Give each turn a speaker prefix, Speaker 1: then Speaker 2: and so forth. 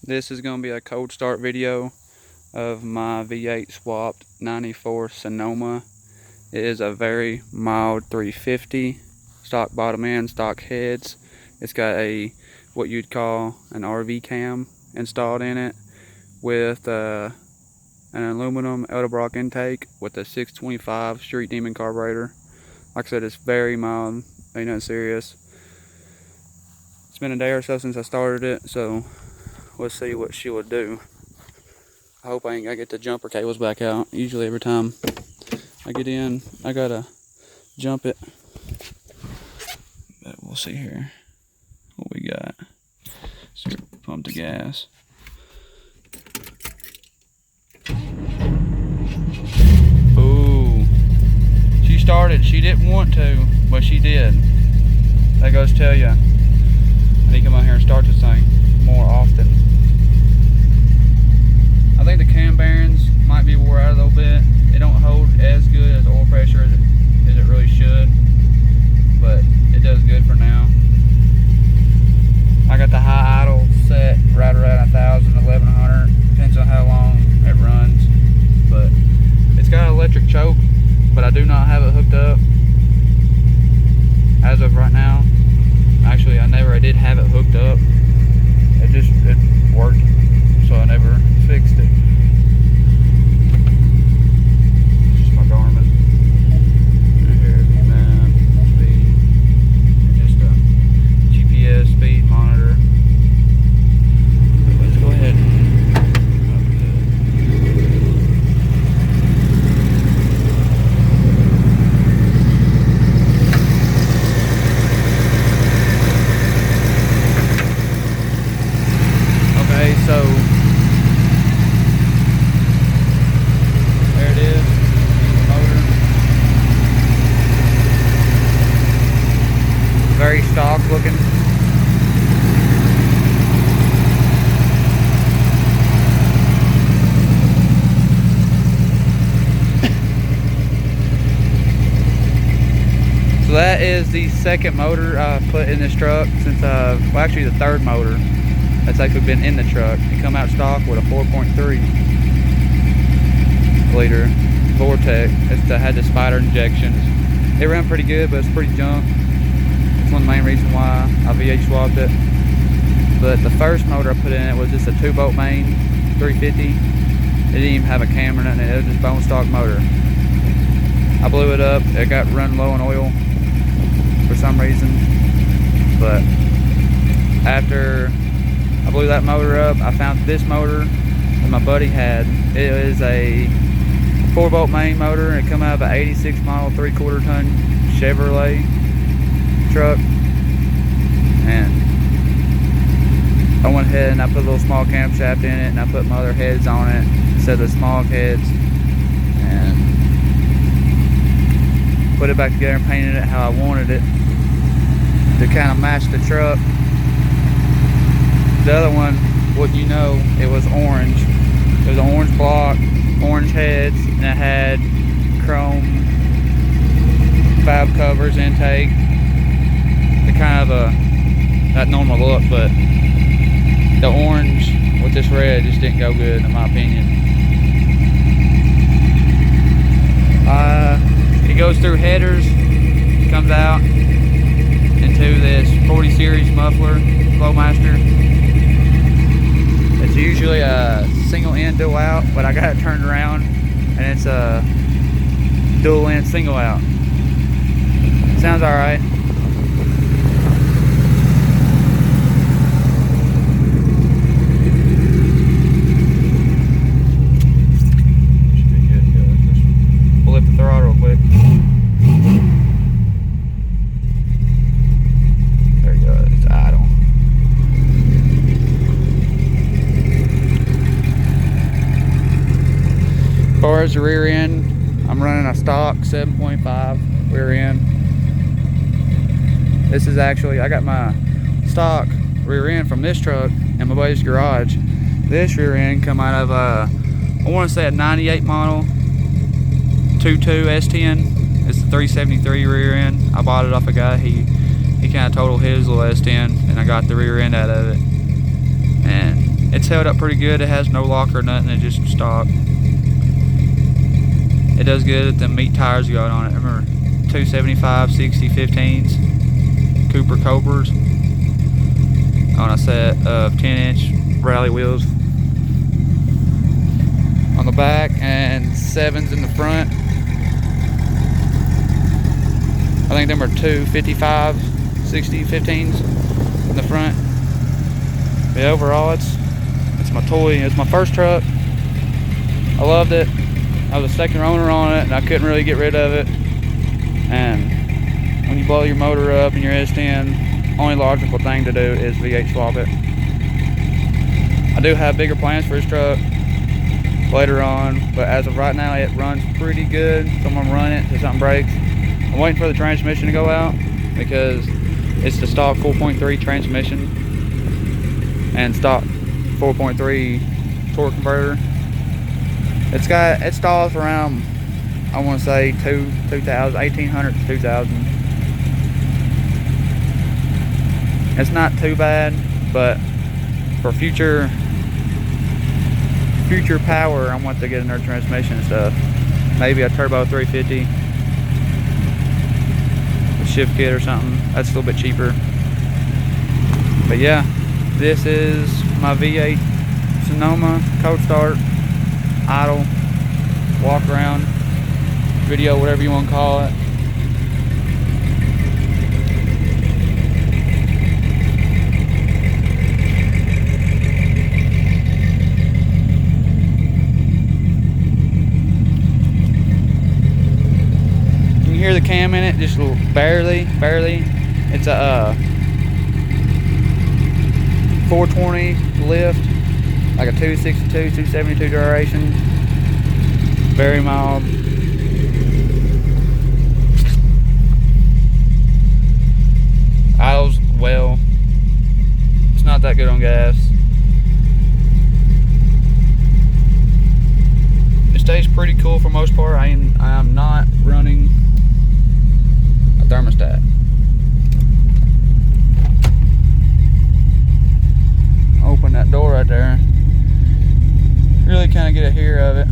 Speaker 1: This is going to be a cold start video of my V8 swapped 94 Sonoma. It is a very mild 350, stock bottom end, stock heads. It's got a what you'd call an RV cam installed in it with an aluminum Edelbrock intake with a 625 Street Demon carburetor. Like I said, it's very mild, ain't nothing serious. It's been a day or so since I started it, so let's see what she will do. I hope I ain't gotta get the jumper cables back out. Usually every time I get in, I gotta jump it. But we'll see here what we got. So pump the gas. Ooh. She started. She didn't want to, but she did. That goes to tell you, I need to come out here and start this thing more often. I think the cam bearings might be wore out a little bit. It don't hold as good as oil pressure as it really should, but it does good for now. I got the high idle set right around 1,000, 1,100, depends on how long it runs. But it's got an electric choke, but I do not have it hooked up as of right now. Actually, I did have it hooked up. It worked, so I never fixed it. Just my Garmin. Right here, map, speed, just a GPS speed monitor. Let's go ahead. Okay, so there it is, the motor. Very stock looking. So that is the second motor I've put in this truck since well, actually the third motor that's actually been in the truck. It come out stock with a 4.3 liter Vortex. It had the spider injections. It ran pretty good, but it's pretty junk. That's one of the main reasons why I V8 swapped it. But the first motor I put in it was just a 2-bolt main 350. It didn't even have a cam or nothing. It was just bone stock motor. I blew it up. It got run low on oil for some reason. But after I blew that motor up, I found this motor that my buddy had. It is a 4-bolt main motor, and it come out of an 86 model 3/4 ton Chevrolet truck. And I went ahead and I put a little small camshaft in it, and I put my other heads on it instead of the small heads, and put it back together and painted it how I wanted it to kind of match the truck. The other one, what you know, it was orange. It was an orange block, orange heads, and it had chrome valve covers, intake. It kind of that normal look, but the orange with this red just didn't go good in my opinion. It goes through headers, comes out into this 40 series muffler, Flowmaster. It's usually a single in, dual out, but I got it turned around and it's a dual in, single out. Sounds alright. Should be good. Just flip the throttle real quick. There you go, it's idle. As far as the rear end, I'm running a stock 7.5 rear end. This is actually, I got my stock rear end from this truck in my buddy's garage. This rear end come out of I want to say a 98 model 2.2 S10. It's the 373 rear end. I bought it off a guy. He kind of totaled his little S10, and I got the rear end out of it. And It's held up pretty good. It has no lock or nothing. It's just stock. It does good at the meat tires you got on it. Remember, 275 60 15s Cooper Cobras on a set of 10-inch rally wheels on the back and 7s in the front. I think them are 255 60 15s in the front. But overall, it's my toy. It's my first truck. I loved it. I was a second owner on it, and I couldn't really get rid of it. And when you blow your motor up in your S10, only logical thing to do is V8 swap it. I do have bigger plans for this truck later on, but as of right now, it runs pretty good. So I'm gonna run it until something breaks. I'm waiting for the transmission to go out because it's the stock 4.3 transmission and stock 4.3 torque converter. It stalls around, I want to say 2,000, 1,800 to 2,000. It's not too bad, but for future power, I want to get another transmission and stuff. Maybe a turbo 350 with shift kit or something. That's a little bit cheaper. But yeah, this is my V8 Sonoma cold start, idle, walk around video, whatever you want to call it. You can hear the cam in it, just a little, barely. It's a 420 lift, like a 262, 272 duration. Very mild. Idles well. It's not that good on gas. It stays pretty cool for most part. I am not running a thermostat. Open that door right there. Really kind of get a hear of it.